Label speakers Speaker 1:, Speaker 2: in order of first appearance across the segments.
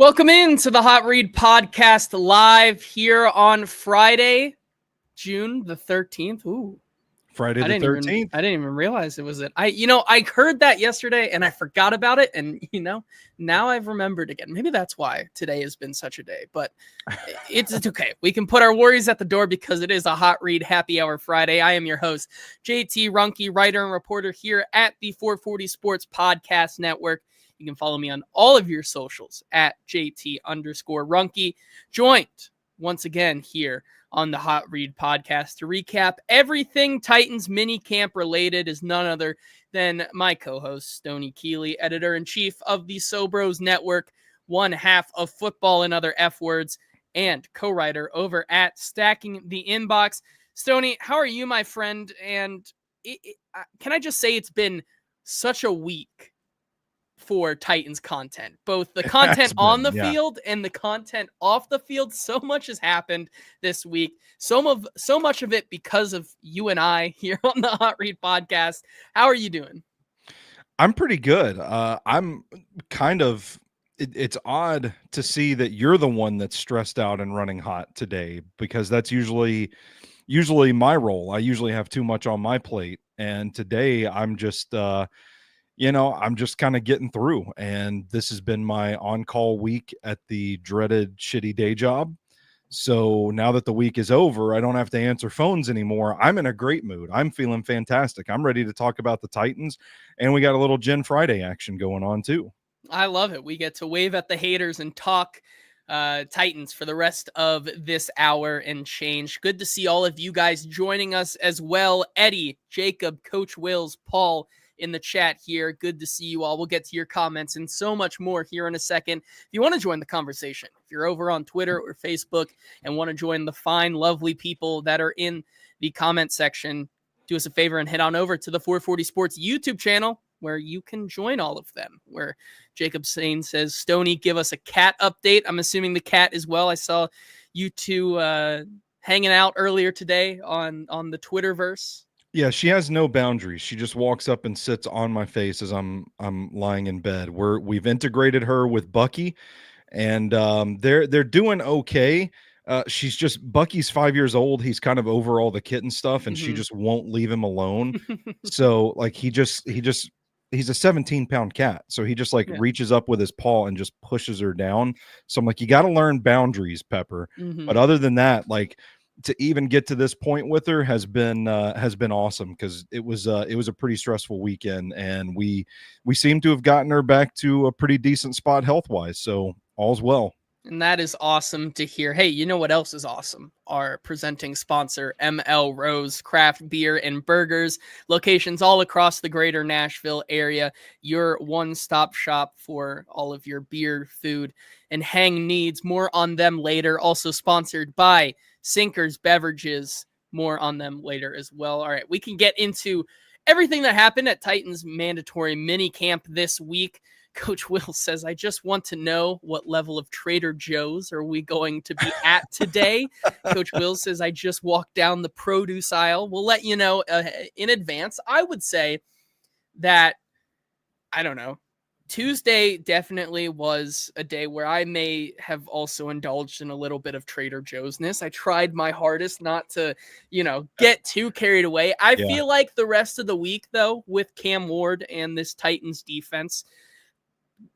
Speaker 1: Welcome into the Hot Read Podcast live here on Friday, June the 13th. Ooh,
Speaker 2: Friday the 13th.
Speaker 1: I didn't even realize it was it. I heard that yesterday and I forgot about it. And, now I've remembered again. Maybe that's why today has been such a day, but it's okay. We can put our worries at the door because it is a Hot Read Happy Hour Friday. I am your host, JT Ruhnke, writer and reporter here at the 440 Sports Podcast Network. You can follow me on all of your socials at JT_Ruhnke. Joined once again here on the Hot Read Podcast to recap everything Titans minicamp related is none other than my co-host, Stoney Keeley, editor-in-chief of the Sobros Network, one half of Football and Other F Words, and co-writer over at Stacking the Inbox. Stoney, how are you, my friend? And can I just say it's been such a week for Titans content, both the content on the field and the content off the field. So much has happened this week. So much of it because of you and I here on the Hot Read Podcast. How are you doing?
Speaker 2: I'm pretty good. I'm kind of, it's odd to see that you're the one that's stressed out and running hot today, because that's usually my role. I usually have too much on my plate. And today I'm just, I'm just kind of getting through, and this has been my on-call week at the dreaded shitty day job. So now that the week is over, I don't have to answer phones anymore. I'm in a great mood. I'm feeling fantastic. I'm ready to talk about the Titans, and we got a little Gen Friday action going on too.
Speaker 1: I love it. We get to wave at the haters and talk Titans for the rest of this hour and change. Good to see all of you guys joining us as well. Eddie, Jacob, Coach Wills, Paul, in the chat here. Good to see you all. We'll get to your comments and so much more here in a second. If you want to join the conversation, if you're over on Twitter or Facebook and want to join the fine, lovely people that are in the comment section, do us a favor and head on over to the 440 Sports YouTube channel, where you can join all of them, where Jacob Sane says, Stoney, give us a cat update. I'm assuming the cat as well. I saw you two hanging out earlier today on the Twitterverse.
Speaker 2: Yeah, she has no boundaries. She just walks up and sits on my face as I'm lying in bed. We've integrated her with Bucky, and they're doing okay. Bucky's 5 years old. He's kind of over all the kitten stuff, and she just won't leave him alone. So like he's a 17-pound cat. So he just reaches up with his paw and just pushes her down. So I'm like, you got to learn boundaries, Pepper. But other than that, to even get to this point with her has been awesome, because it was a pretty stressful weekend, and we seem to have gotten her back to a pretty decent spot health-wise. So all's well.
Speaker 1: And that is awesome to hear. Hey, you know what else is awesome? Our presenting sponsor, ML Rose Craft Beer and Burgers, locations all across the greater Nashville area. Your one-stop shop for all of your beer, food, and hang needs. More on them later. Also sponsored by Sinkers Beverages. More on them later as well. All right, we can get into everything that happened at Titans mandatory minicamp this week. Coach Will says, I just want to know what level of Trader Joe's are we going to be at today. Coach Will says, I just walked down the produce aisle. We'll let you know in advance. I would say that, I don't know, Tuesday definitely was a day where I may have also indulged in a little bit of Trader Joe's-ness. I tried my hardest not to, get too carried away. I feel like the rest of the week, though, with Cam Ward and this Titans defense,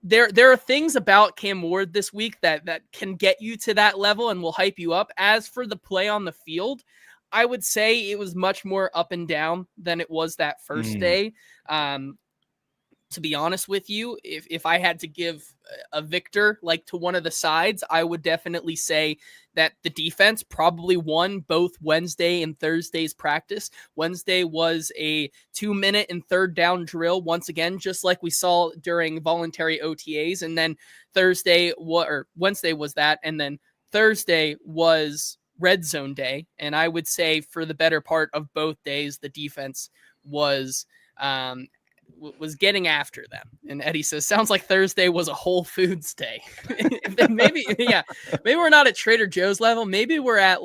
Speaker 1: there are things about Cam Ward this week that can get you to that level and will hype you up. As for the play on the field, I would say it was much more up and down than it was that first day. To be honest with you, if I had to give a victor to one of the sides, I would definitely say that the defense probably won both Wednesday and Thursday's practice. Wednesday was a 2-minute and third down drill, once again, just like we saw during voluntary OTAs. And then Wednesday was that. And then Thursday was red zone day. And I would say for the better part of both days, the defense was getting after them. And Eddie says, sounds like Thursday was a Whole Foods day. maybe we're not at Trader Joe's level. Maybe we're at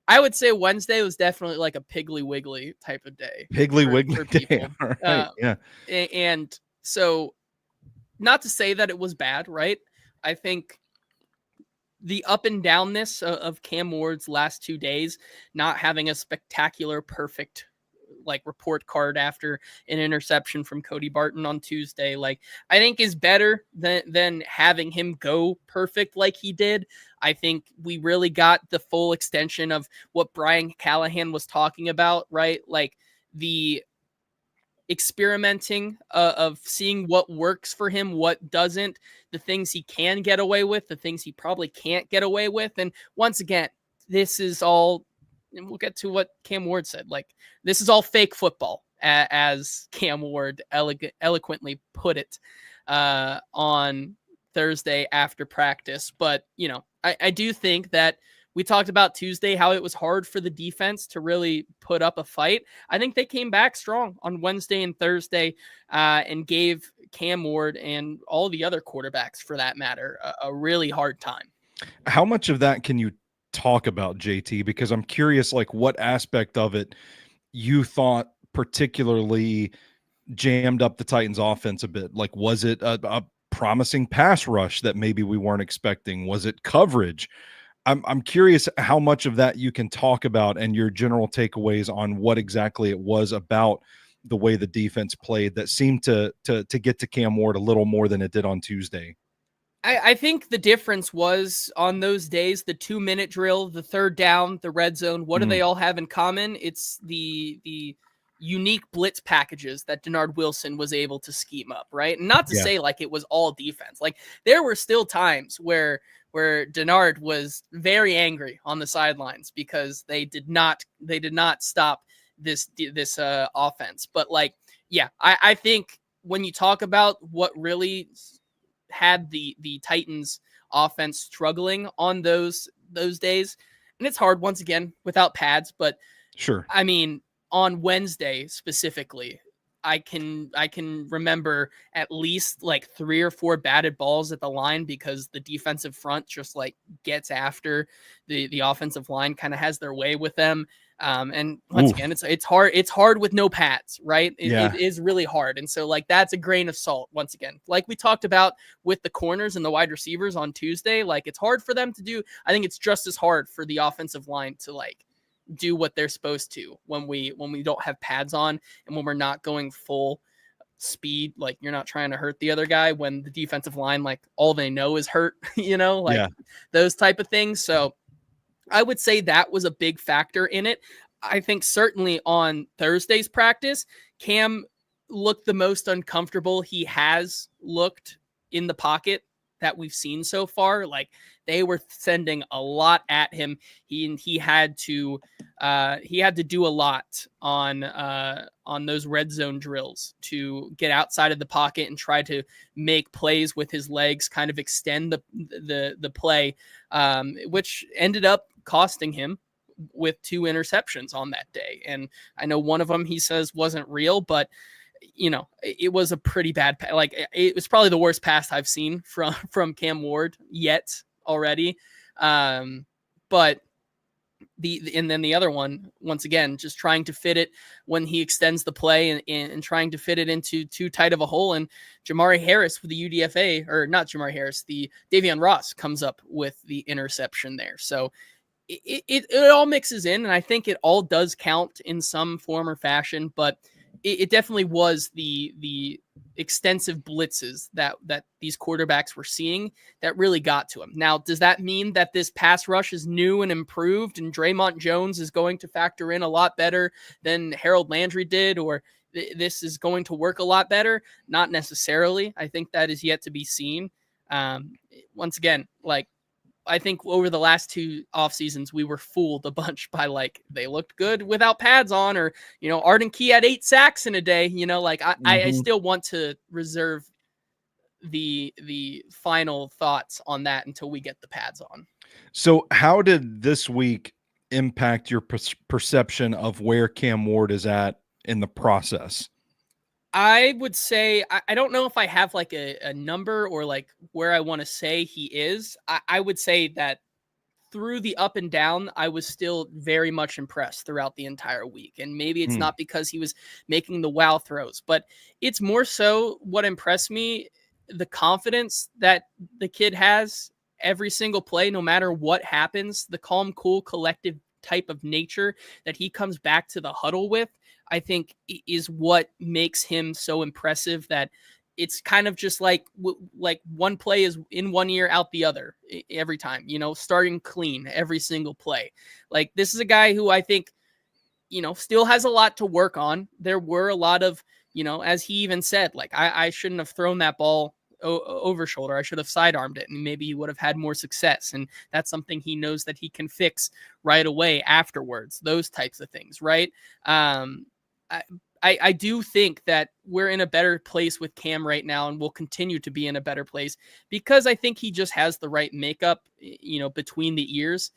Speaker 1: I would say Wednesday was definitely like a Piggly Wiggly type of day.
Speaker 2: Piggly Wiggly day. All right. Yeah.
Speaker 1: And so not to say that it was bad, right? I think the up and downness of Cam Ward's last 2 days, not having a spectacular, perfect like report card after an interception from Cody Barton on Tuesday, like I think is better than having him go perfect like he did. I think we really got the full extension of what Brian Callahan was talking about, right? Like the experimenting of seeing what works for him, what doesn't, the things he can get away with, the things he probably can't get away with. And once again, this is all, and we'll get to what Cam Ward said, like this is all fake football, as Cam Ward eloquently put it on Thursday after practice. But, you know, I do think that we talked about Tuesday, how it was hard for the defense to really put up a fight. I think they came back strong on Wednesday and Thursday and gave Cam Ward and all the other quarterbacks, for that matter, a really hard time.
Speaker 2: How much of that can you talk about, JT? Because I'm curious, like what aspect of it you thought particularly jammed up the Titans offense a bit? Like, was it a promising pass rush that maybe we weren't expecting? Was it coverage? I'm curious how much of that you can talk about and your general takeaways on what exactly it was about the way the defense played that seemed to get to Cam Ward a little more than it did on Tuesday.
Speaker 1: I think the difference was on those days, the 2-minute drill, the third down, the red zone. What do they all have in common? It's the unique blitz packages that Denard Wilson was able to scheme up, right? And not to say like it was all defense. Like there were still times where Denard was very angry on the sidelines because they did not stop this offense. But like, yeah, I think when you talk about what really had the Titans offense struggling on those days, and it's hard once again without pads, but
Speaker 2: sure.
Speaker 1: I mean, on Wednesday specifically, I can remember at least like 3 or 4 batted balls at the line because the defensive front just like gets after the offensive line, kind of has their way with them. And once again, it's hard with no pads, right? It is really hard. And so like, that's a grain of salt. Once again, like we talked about with the corners and the wide receivers on Tuesday, like it's hard for them to do. I think it's just as hard for the offensive line to like do what they're supposed to when we don't have pads on and when we're not going full speed. Like you're not trying to hurt the other guy when the defensive line, like all they know is hurt, you know, like those type of things. So I would say that was a big factor in it. I think certainly on Thursday's practice, Cam looked the most uncomfortable he has looked in the pocket that we've seen so far. Like they were sending a lot at him. He had to do a lot on those red zone drills to get outside of the pocket and try to make plays with his legs, kind of extend the play, which ended up costing him with 2 interceptions on that day. And I know one of them he says wasn't real, but you know, it was a pretty bad, like it was probably the worst pass I've seen from Cam Ward yet already. But and then the other one, once again, just trying to fit it when he extends the play and trying to fit it into too tight of a hole. And Jamari Harris with the UDFA, or not Jamari Harris, the Davion Ross comes up with the interception there. So it all mixes in, and I think it all does count in some form or fashion, but it definitely was the extensive blitzes that these quarterbacks were seeing that really got to him. Now, does that mean that this pass rush is new and improved and Draymond Jones is going to factor in a lot better than Harold Landry did, or this is going to work a lot better? Not necessarily. I think that is yet to be seen. Once again, like, I think over the last 2 off seasons, we were fooled a bunch by like, they looked good without pads on, or, you know, Arden Key had 8 sacks in a day, you know, like I still want to reserve the final thoughts on that until we get the pads on. So
Speaker 2: how did this week impact your perception of where Cam Ward is at in the process?
Speaker 1: I would say, I don't know if I have like a number or like where I want to say he is. I would say that through the up and down, I was still very much impressed throughout the entire week. And maybe it's not because he was making the wow throws, but it's more so what impressed me, the confidence that the kid has every single play, no matter what happens, the calm, cool, collective type of nature that he comes back to the huddle with, I think is what makes him so impressive, that it's kind of just like one play is in one ear out the other every time, starting clean every single play. Like, this is a guy who I think, still has a lot to work on. There were a lot of, as he even said, like, I shouldn't have thrown that ball over shoulder. I should have sidearmed it, and maybe he would have had more success. And that's something he knows that he can fix right away afterwards, those types of things. Right. I do think that we're in a better place with Cam right now, and we'll continue to be in a better place because I think he just has the right makeup, between the ears.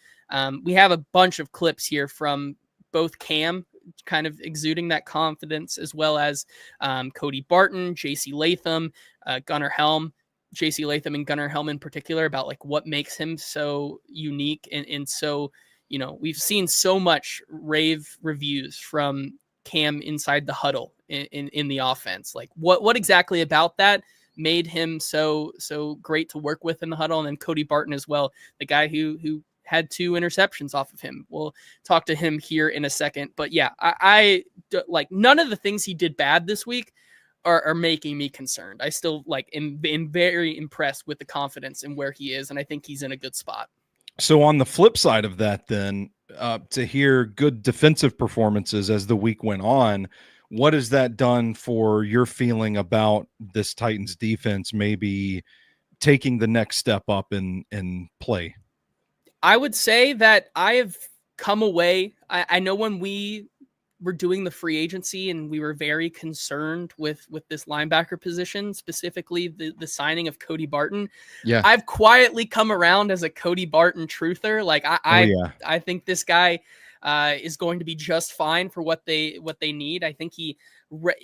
Speaker 1: We have a bunch of clips here from both Cam kind of exuding that confidence, as well as Cody Barton, JC Latham, Gunnar Helm, JC Latham and Gunnar Helm in particular, about like what makes him so unique. And so, we've seen so much rave reviews from Cam inside the huddle in the offense. Like, what exactly about that made him so great to work with in the huddle? And then Cody Barton as well, the guy who had 2 interceptions off of him. We'll talk to him here in a second. But yeah, I like, none of the things he did bad this week are making me concerned. I still am very impressed with the confidence and where he is, and I think he's in a good spot.
Speaker 2: So on the flip side of that, then, to hear good defensive performances as the week went on, what has that done for your feeling about this Titans defense maybe taking the next step up in play?
Speaker 1: I would say that I have come away. I know when we were doing the free agency and we were very concerned with this linebacker position, specifically the signing of Cody Barton.
Speaker 2: Yeah.
Speaker 1: I've quietly come around as a Cody Barton truther. Like, I think this guy is going to be just fine for what they need. I think he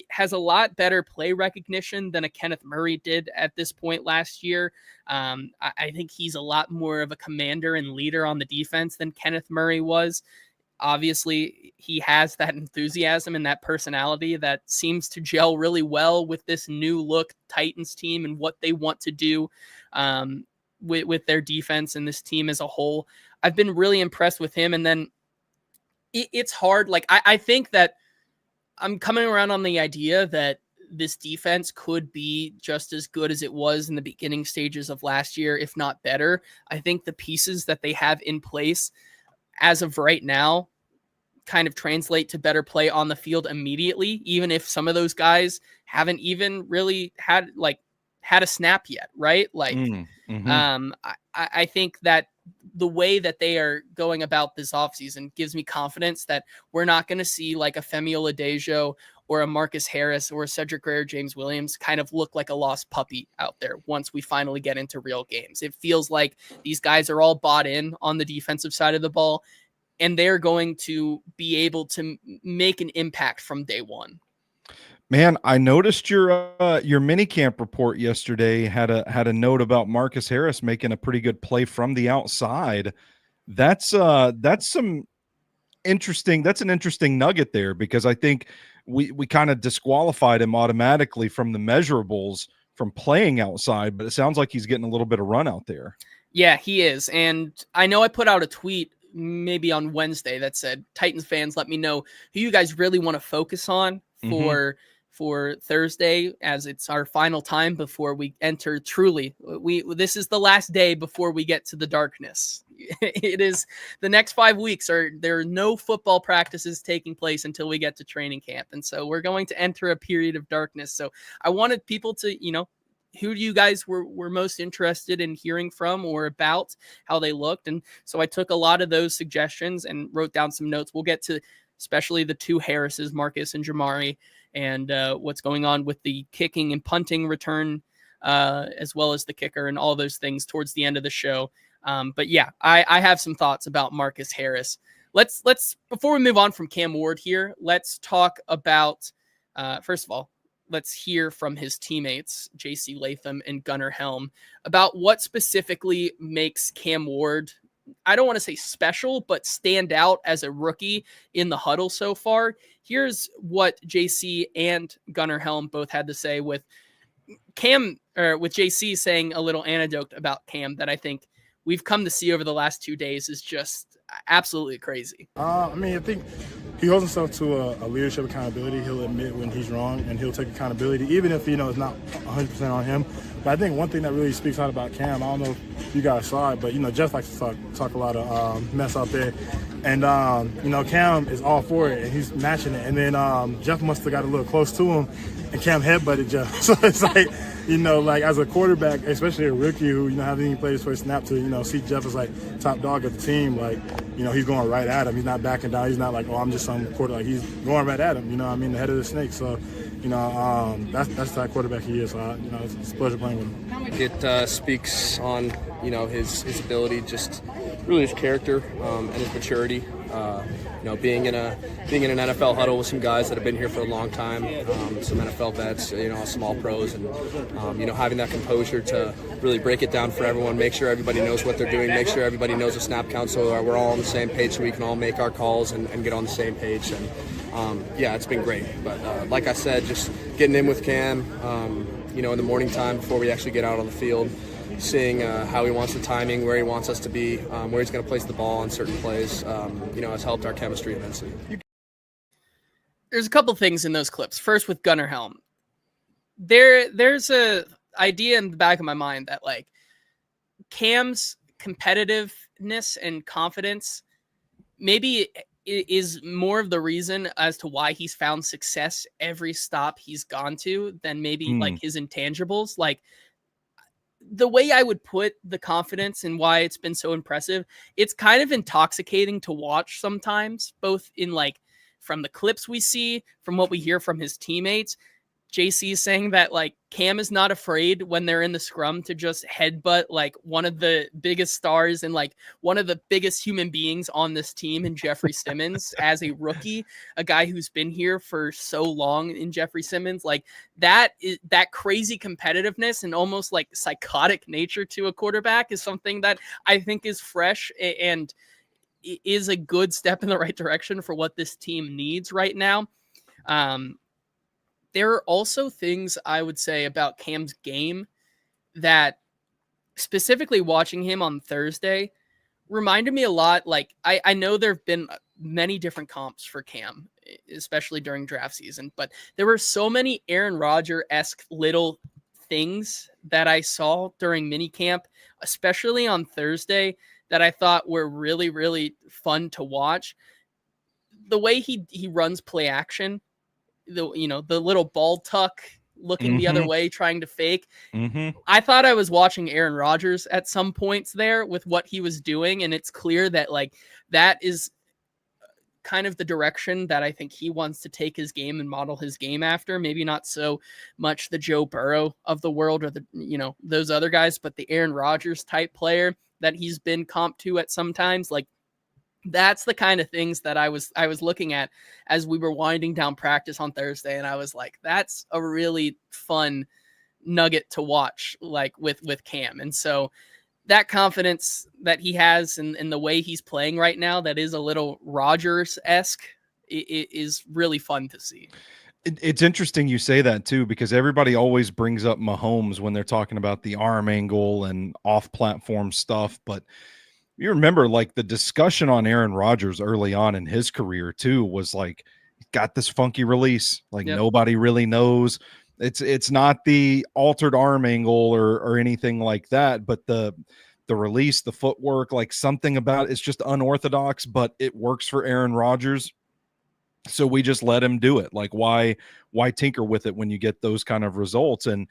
Speaker 1: has a lot better play recognition than a Kenneth Murray did at this point last year. I think he's a lot more of a commander and leader on the defense than Kenneth Murray was. Obviously, he has that enthusiasm and that personality that seems to gel really well with this new look Titans team and what they want to do with their defense and this team as a whole. I've been really impressed with him. And then it's hard. Like, I think that I'm coming around on the idea that this defense could be just as good as it was in the beginning stages of last year, if not better. I think the pieces that they have in place as of right now kind of translate to better play on the field immediately, even if some of those guys haven't even really had a snap yet, right? Like, I think that the way that they are going about this offseason gives me confidence that we're not going to see like a Femi Oladejo or a Marcus Harris or a Cedric Gray or James Williams kind of look like a lost puppy out there once we finally get into real games. It feels like these guys are all bought in on the defensive side of the ball, and they're going to be able to make an impact from day one.
Speaker 2: Man, I noticed your minicamp report yesterday had a note about Marcus Harris making a pretty good play from the outside. That's some interesting. That's an interesting nugget there, because I think we kind of disqualified him automatically from the measurables from playing outside, but it sounds like he's getting a little bit of run out there.
Speaker 1: Yeah, he is. And I know I put out a tweet maybe on Wednesday that said, Titans fans, let me know who you guys really want to focus on for Thursday, as it's our final time before we enter truly. This is the last day before we get to the darkness. It is the next 5 weeks there are no football practices taking place until we get to training camp. And so we're going to enter a period of darkness. So I wanted people to, who do you guys were most interested in hearing from or about how they looked? And so I took a lot of those suggestions and wrote down some notes. We'll get to especially the 2 Harrises, Marcus and Jamari, and what's going on with the kicking and punting return, as well as the kicker and all those things towards the end of the show. But yeah, I have some thoughts about Marcus Harris. Let's before we move on from Cam Ward here, let's talk about, first of all, let's hear from his teammates, JC Latham and Gunnar Helm, about what specifically makes Cam Ward, I don't want to say special, but stand out as a rookie in the huddle so far. Here's what JC and Gunnar Helm both had to say, with Cam, or with JC saying a little anecdote about Cam that I think we've come to see over the last 2 days is just absolutely crazy.
Speaker 3: I mean, I think he holds himself to a leadership accountability. He'll admit when he's wrong, and he'll take accountability, even if, it's not 100% on him. But I think one thing that really speaks out about Cam, I don't know if you guys saw it, but, Jeff likes to talk a lot of mess out there. And, Cam is all for it, and he's matching it. And then Jeff must have got a little close to him, and Cam headbutted Jeff. So it's like, as a quarterback, especially a rookie who, hasn't even played his first snap to, see Jeff as, top dog of the team, he's going right at him. He's not backing down. He's not like, oh, I'm just some quarterback. He's going right at him, the head of the snake. So, that's that quarterback he is. So, it's a pleasure playing with him.
Speaker 4: It speaks on, his ability, just really his character and his maturity. Being in an NFL huddle with some guys that have been here for a long time, some NFL vets, small pros, and having that composure to really break it down for everyone, make sure everybody knows what they're doing, make sure everybody knows the snap count, so we're all on the same page, so we can all make our calls and get on the same page. And it's been great. But like I said, just getting in with Cam, in the morning time before we actually get out on the field, seeing how he wants the timing, where he wants us to be, where he's going to place the ball on certain plays, has helped our chemistry immensely.
Speaker 1: There's a couple things in those clips. First, with Gunnar Helm, there's a idea in the back of my mind that Cam's competitiveness and confidence maybe is more of the reason as to why he's found success every stop he's gone to than maybe his intangibles. The way I would put the confidence and why it's been so impressive, it's kind of intoxicating to watch sometimes, both in from the clips we see, from what we hear from his teammates. JC is saying that Cam is not afraid when they're in the scrum to just headbutt one of the biggest stars and one of the biggest human beings on this team in Jeffrey Simmons as a rookie, a guy who's been here for so long in Jeffrey Simmons. That crazy competitiveness and almost psychotic nature to a quarterback is something that I think is fresh and is a good step in the right direction for what this team needs right now. There are also things I would say about Cam's game that, specifically watching him on Thursday, reminded me a lot. I know there have been many different comps for Cam, especially during draft season, but there were so many Aaron Rodgers-esque little things that I saw during minicamp, especially on Thursday, that I thought were really, really fun to watch. The way he runs play action, the little ball tuck looking the other way, trying to fake. I thought I was watching Aaron Rodgers at some points there with what he was doing. And it's clear that that is kind of the direction that I think he wants to take his game and model his game after. Maybe not so much the Joe Burrow of the world or the, those other guys, but the Aaron Rodgers type player that he's been comped to at sometimes. That's the kind of things that I was looking at as we were winding down practice on Thursday. And I was like, that's a really fun nugget to watch, with Cam. And so that confidence that he has in the way he's playing right now, that is a little Rodgers-esque, is really fun to see.
Speaker 2: It's interesting you say that too, because everybody always brings up Mahomes when they're talking about the arm angle and off-platform stuff. But you remember the discussion on Aaron Rodgers early on in his career too was got this funky release. Yep. Nobody really knows. It's not the altered arm angle or anything like that, but the release, the footwork, something about it's just unorthodox, but it works for Aaron Rodgers. So we just let him do it. Why tinker with it when you get those kind of results? And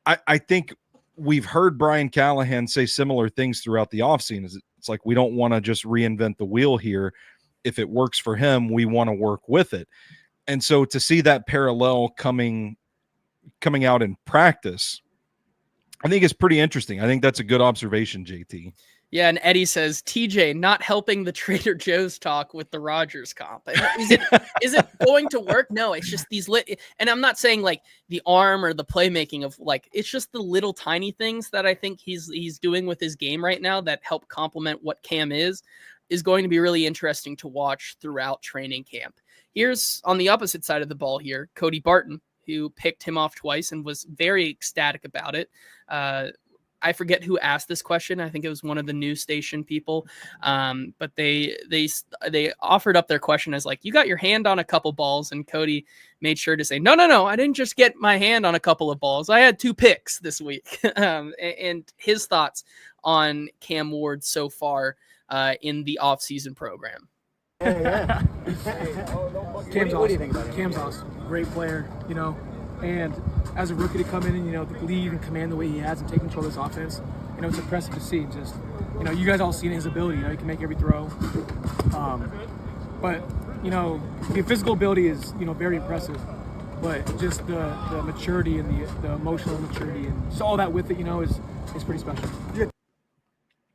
Speaker 2: I think we've heard Brian Callahan say similar things throughout the offseason. It's we don't want to just reinvent the wheel here. If it works for him, we want to work with it. And so to see that parallel coming out in practice, I think it's pretty interesting. I think that's a good observation, JT.
Speaker 1: Yeah, and Eddie says, TJ not helping the Trader Joe's talk with the Rodgers comp. Is it going to work? No, it's just these and I'm not saying the arm or the playmaking of it's just the little tiny things that I think he's doing with his game right now that help complement what Cam is going to be really interesting to watch throughout training camp. Here's on the opposite side of the ball here, Cody Barton, who picked him off twice and was very ecstatic about it. I forget who asked this question. I think it was one of the news station people. But they offered up their question as like, you got your hand on a couple balls, and Cody made sure to say, no, I didn't just get my hand on a couple of balls. I had 2 picks this week. And his thoughts on Cam Ward so far in the offseason program.
Speaker 5: Cam's awesome. Cam's awesome. Great player, and as a rookie to come in and, lead and command the way he has and take control of this offense, it's impressive to see. Just, you guys all seen his ability. He can make every throw. But, the physical ability is, very impressive. But just the maturity and the emotional maturity and so all that with it, is pretty special.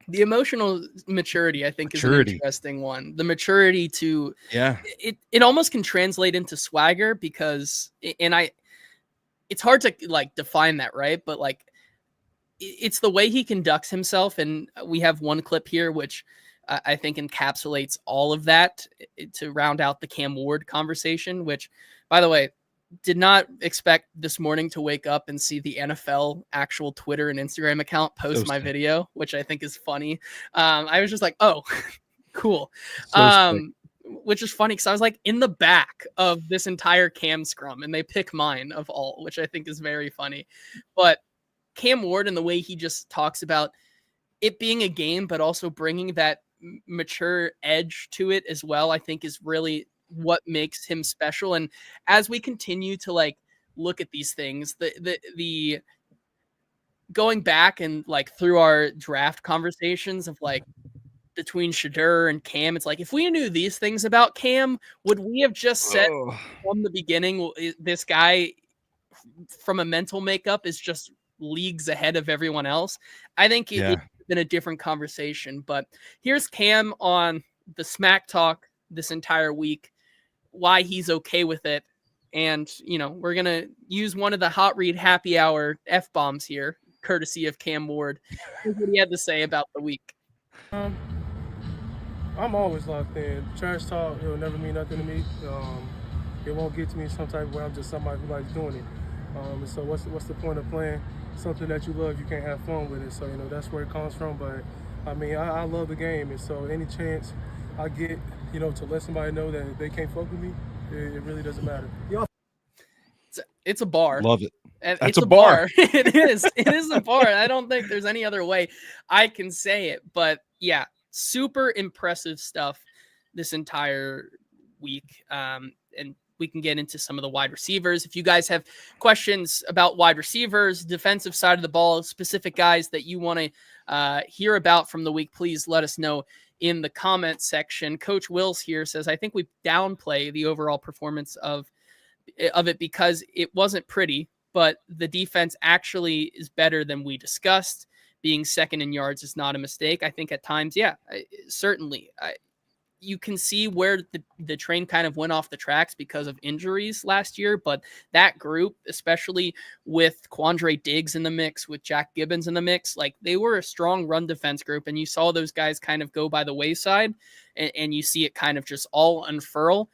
Speaker 1: The emotional maturity, I think, is an interesting one. The maturity to, it almost can translate into swagger because, it's hard to like define that, right? But like, it's the way he conducts himself. And we have one clip here, which I think encapsulates all of that to round out the Cam Ward conversation, which, by the way, did not expect this morning to wake up and see the NFL actual Twitter and Instagram account post my video, which I think is funny. I was just like, oh, cool. Which is funny because I was like in the back of this entire Cam scrum and they pick mine of all, which I think is very funny. But Cam Ward and the way he just talks about it being a game, but also bringing that mature edge to it as well, I think is really what makes him special. And as we continue to like look at these things, the going back and like through our draft conversations of like between Shedeur and Cam, it's like, if we knew these things about Cam, would we have just said from the beginning, this guy from a mental makeup is just leagues ahead of everyone else? I think it's been a different conversation, but here's Cam on the smack talk this entire week, why he's okay with it. And, we're going to use one of the Hot Read happy hour F-bombs here, courtesy of Cam Ward. Here's what he had to say about the week.
Speaker 6: I'm always locked in. Trash talk, it'll never mean nothing to me. It won't get to me some type of way. I'm just somebody who likes doing it. And so what's the point of playing something that you love? You can't have fun with it. So, that's where it comes from. But, I love the game. And so any chance I get, to let somebody know that they can't fuck with me, it really doesn't matter.
Speaker 1: It's a bar.
Speaker 2: Love it.
Speaker 1: It's a bar. It is a bar. I don't think there's any other way I can say it. But, yeah. Super impressive stuff this entire week. And we can get into some of the wide receivers. If you guys have questions about wide receivers, defensive side of the ball, specific guys that you want to hear about from the week, please let us know in the comment section. Coach Wills here says, I think we downplay the overall performance of it because it wasn't pretty, but the defense actually is better than we discussed. Being second in yards is not a mistake. I think at times, certainly. You can see where the train kind of went off the tracks because of injuries last year, but that group, especially with Quandre Diggs in the mix, with Jack Gibbons in the mix, like they were a strong run defense group, and you saw those guys kind of go by the wayside, and you see it kind of just all unfurl.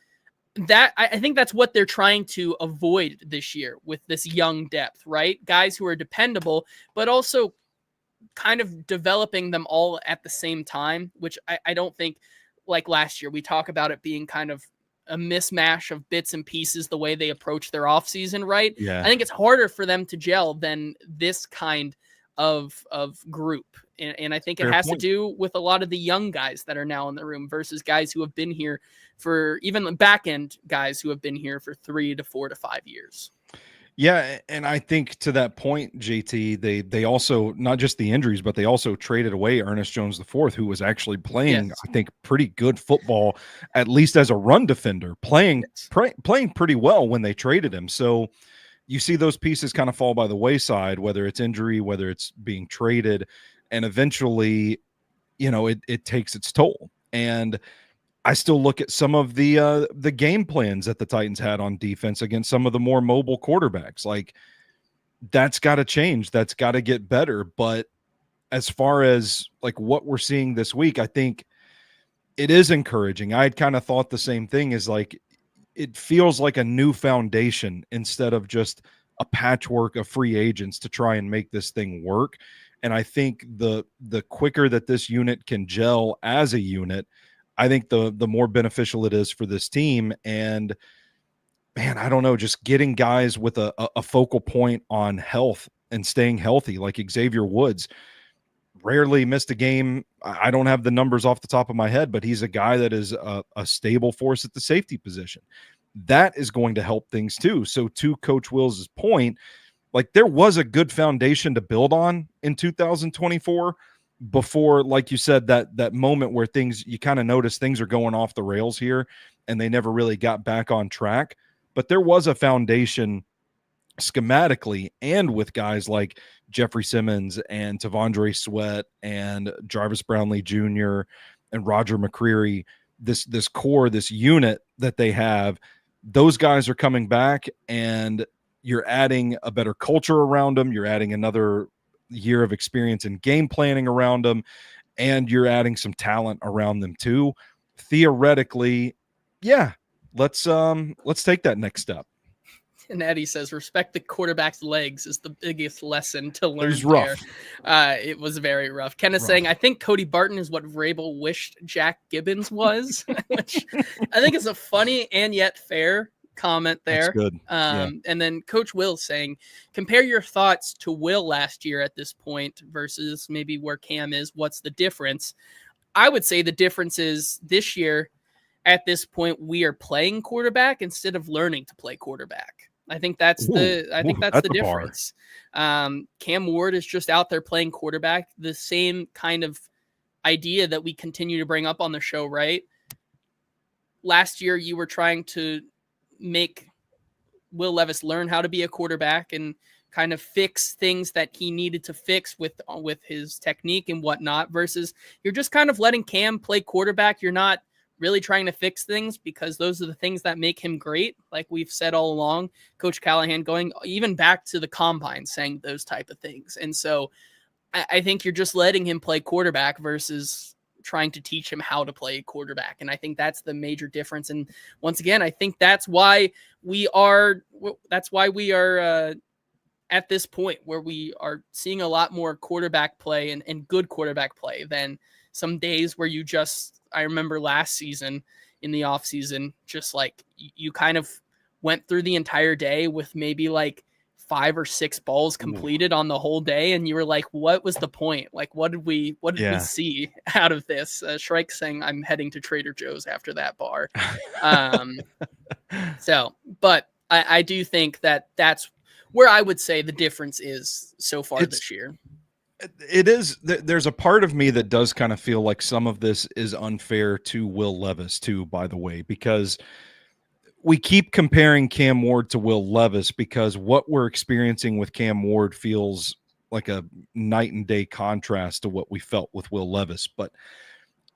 Speaker 1: That I think that's what they're trying to avoid this year with this young depth, right? Guys who are dependable, but also kind of developing them all at the same time, which I don't think, like last year, we talk about it being kind of a mismatch of bits and pieces, the way they approach their offseason, right?
Speaker 2: Yeah.
Speaker 1: I think it's harder for them to gel than this kind of group. And I think it has to do with a lot of the young guys that are now in the room versus guys who have been here for, even the back end guys who have been here for 3 to 4 to 5 years.
Speaker 2: Yeah, and I think to that point, JT, they also, not just the injuries, but they also traded away Ernest Jones IV, who was actually playing, I think, pretty good football, at least as a run defender, playing pretty well when they traded him. So you see those pieces kind of fall by the wayside, whether it's injury, whether it's being traded, and eventually, it takes its toll. And I still look at some of the game plans that the Titans had on defense against some of the more mobile quarterbacks. Like, that's got to change. That's got to get better. But as far as like what we're seeing this week, I think it is encouraging. I had kind of thought the same thing, is like, it feels like a new foundation instead of just a patchwork of free agents to try and make this thing work. And I think the quicker that this unit can gel as a unit, I think the more beneficial it is for this team. And man, I don't know, just getting guys with a focal point on health and staying healthy, like Xavier Woods rarely missed a game. I don't have the numbers off the top of my head, but he's a guy that is a stable force at the safety position. That is going to help things too. So to Coach Will's point, like there was a good foundation to build on in 2024 before, like you said, that moment where things, you kind of notice things are going off the rails here and they never really got back on track. But there was a foundation schematically and with guys like Jeffrey Simmons and Tavondre Sweat and Jarvis Brownlee Jr. and Roger McCreary, this core, this unit that they have, those guys are coming back, and you're adding a better culture around them. You're adding another year of experience in game planning around them, and you're adding some talent around them too. Theoretically, yeah, let's take that next step.
Speaker 1: And Eddie says, respect the quarterback's legs is the biggest lesson to learn.
Speaker 2: It was rough.
Speaker 1: It was very rough. Ken is saying, I think Cody Barton is what Vrabel wished Jack Gibbons was, which I think is a funny and yet fair comment there.
Speaker 2: That's good.
Speaker 1: And then Coach Will saying, compare your thoughts to Will last year at this point versus maybe where Cam is. What's the difference? I would say the difference is this year at this point, we are playing quarterback instead of learning to play quarterback. I think that's the difference. Cam Ward is just out there playing quarterback. The same kind of idea that we continue to bring up on the show, right? Last year, you were trying to make Will Levis learn how to be a quarterback and kind of fix things that he needed to fix with his technique and whatnot, versus you're just kind of letting Cam play quarterback. You're not really trying to fix things because those are the things that make him great. Like we've said all along, Coach Callahan going even back to the combine saying those type of things. And so I think you're just letting him play quarterback versus trying to teach him how to play quarterback. And I think that's the major difference. And once again, I think that's why we are at this point where we are seeing a lot more quarterback play and good quarterback play than some days where you just, I remember last season in the off season, just like you kind of went through the entire day with maybe like 5 or 6 balls completed on the whole day. And you were like, what was the point? Like, what did we see out of this? Shrike saying I'm heading to Trader Joe's after that bar. But I do think that's where I would say the difference is so far this year.
Speaker 2: It is. There's a part of me that does kind of feel like some of this is unfair to Will Levis too, by the way, because we keep comparing Cam Ward to Will Levis because what we're experiencing with Cam Ward feels like a night and day contrast to what we felt with Will Levis. But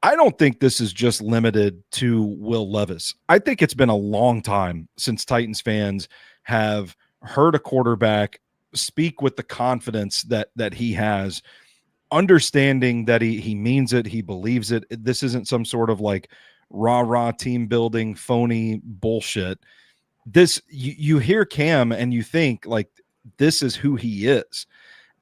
Speaker 2: I don't think this is just limited to Will Levis. I think it's been a long time since Titans fans have heard a quarterback speak with the confidence that he has, understanding that he means it, he believes it. This isn't some sort of like rah team building phony bullshit. This you hear Cam and you think like this is who he is.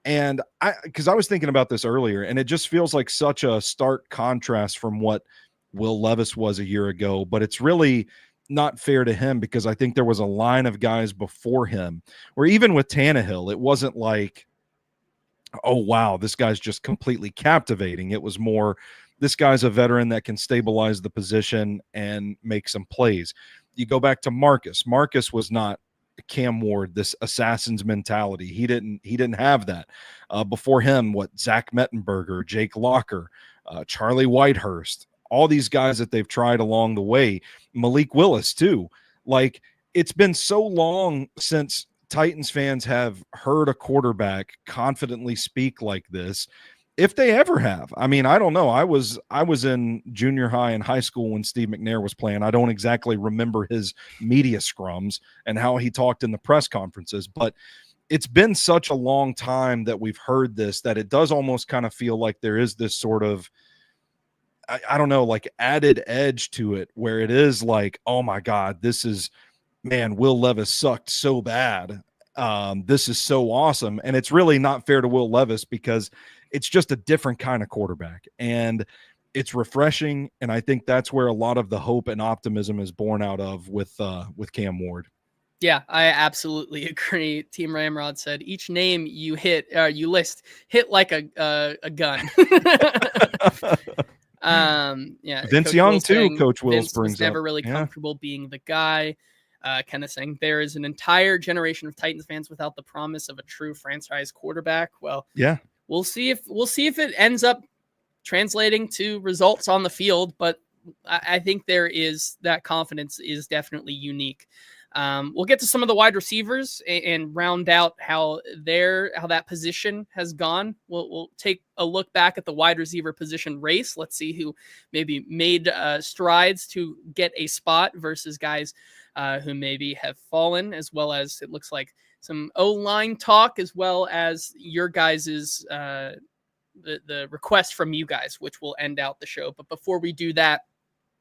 Speaker 2: And because I was thinking about this earlier, and it just feels like such a stark contrast from what Will Levis was a year ago, but it's really not fair to him because I think there was a line of guys before him where even with Tannehill, it wasn't like, oh, wow, this guy's just completely captivating. It was more, this guy's a veteran that can stabilize the position and make some plays. You go back to Marcus. Marcus was not Cam Ward, this assassin's mentality. He didn't have that. Before him, Zach Mettenberger, Jake Locker, Charlie Whitehurst, all these guys that they've tried along the way, Malik Willis too. Like, it's been so long since Titans fans have heard a quarterback confidently speak like this, if they ever have. I mean, I don't know. I was in junior high and high school when Steve McNair was playing. I don't exactly remember his media scrums and how he talked in the press conferences, but it's been such a long time that we've heard this that it does almost kind of feel like there is this sort of, I don't know, like added edge to it where it is like, oh my God, this is, man, Will Levis sucked so bad. This is so awesome. And it's really not fair to Will Levis because it's just a different kind of quarterback. And it's refreshing. And I think that's where a lot of the hope and optimism is born out of with Cam Ward.
Speaker 1: Yeah, I absolutely agree. Team Ramrod said each name you list hit like a gun. Yeah,
Speaker 2: Vince
Speaker 1: Coach
Speaker 2: Young
Speaker 1: Will
Speaker 2: too.
Speaker 1: saying
Speaker 2: Coach Wills
Speaker 1: Vince
Speaker 2: brings
Speaker 1: was never
Speaker 2: up.
Speaker 1: really comfortable being the guy. Kenneth saying there is an entire generation of Titans fans without the promise of a true franchise quarterback. Well,
Speaker 2: yeah,
Speaker 1: we'll see if it ends up translating to results on the field, but I think there is that confidence is definitely unique. We'll get to some of the wide receivers and round out how that position has gone. We'll take a look back at the wide receiver position race. Let's see who maybe made strides to get a spot versus guys who maybe have fallen, as well as it looks like some O-line talk, as well as your guys's the request from you guys, which will end out the show. But before we do that,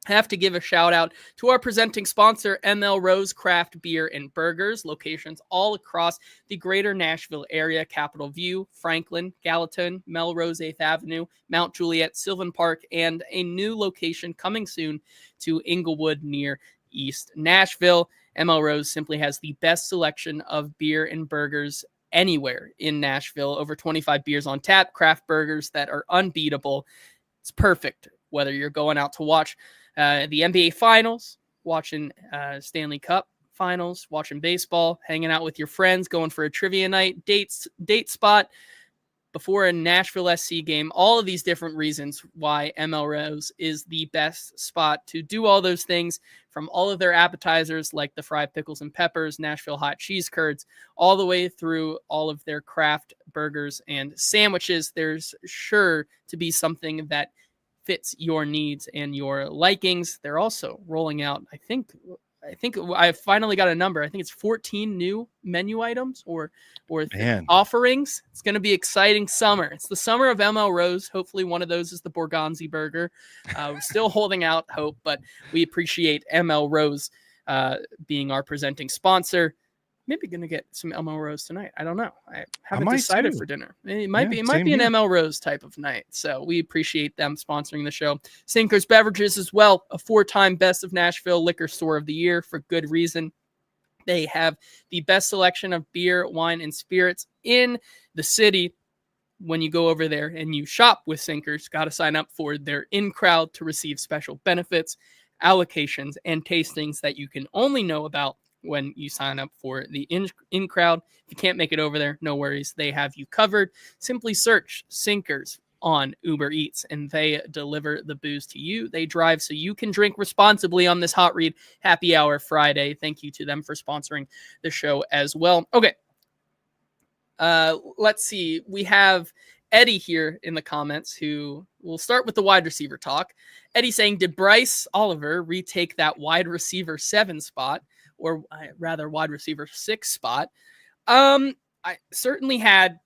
Speaker 1: I have to give a shout out to our presenting sponsor, ML Rose Craft Beer and Burgers, locations all across the greater Nashville area: Capitol View, Franklin, Gallatin, Melrose 8th Avenue, Mount Juliet, Sylvan Park, and a new location coming soon to Inglewood near East Nashville. ML Rose simply has the best selection of beer and burgers anywhere in Nashville. Over 25 beers on tap, craft burgers that are unbeatable. It's perfect whether you're going out to watch the NBA Finals, watching Stanley Cup Finals, watching baseball, hanging out with your friends, going for a trivia night, date spot before a Nashville SC game. All of these different reasons why ML Rose is the best spot to do all those things, from all of their appetizers like the fried pickles and peppers, Nashville hot cheese curds, all the way through all of their craft burgers and sandwiches. There's sure to be something that fits your needs and your likings. They're also rolling out, I think I finally got a number. I think it's 14 new menu items or offerings. It's going to be exciting summer. It's the summer of ML Rose. Hopefully one of those is the Borgonzi burger. We're still holding out hope, but we appreciate ML Rose being our presenting sponsor. Maybe going to get some ML Rose tonight. I don't know. I haven't decided for dinner. It might be an ML Rose type of night. So we appreciate them sponsoring the show. Sinkers Beverages as well, a 4-time Best of Nashville Liquor Store of the Year for good reason. They have the best selection of beer, wine, and spirits in the city. When you go over there and you shop with Sinkers, got to sign up for their in-crowd to receive special benefits, allocations, and tastings that you can only know about when you sign up for the in crowd. If you can't make it over there, no worries. They have you covered. Simply search Sinkers on Uber Eats and they deliver the booze to you. They drive so you can drink responsibly on this Hot Read Happy Hour Friday. Thank you to them for sponsoring the show as well. Okay. Let's see. We have Eddie here in the comments who will start with the wide receiver talk. Eddie saying, did Bryce Oliver retake that wide receiver 7 spot? Or rather wide receiver 6 spot? I certainly had,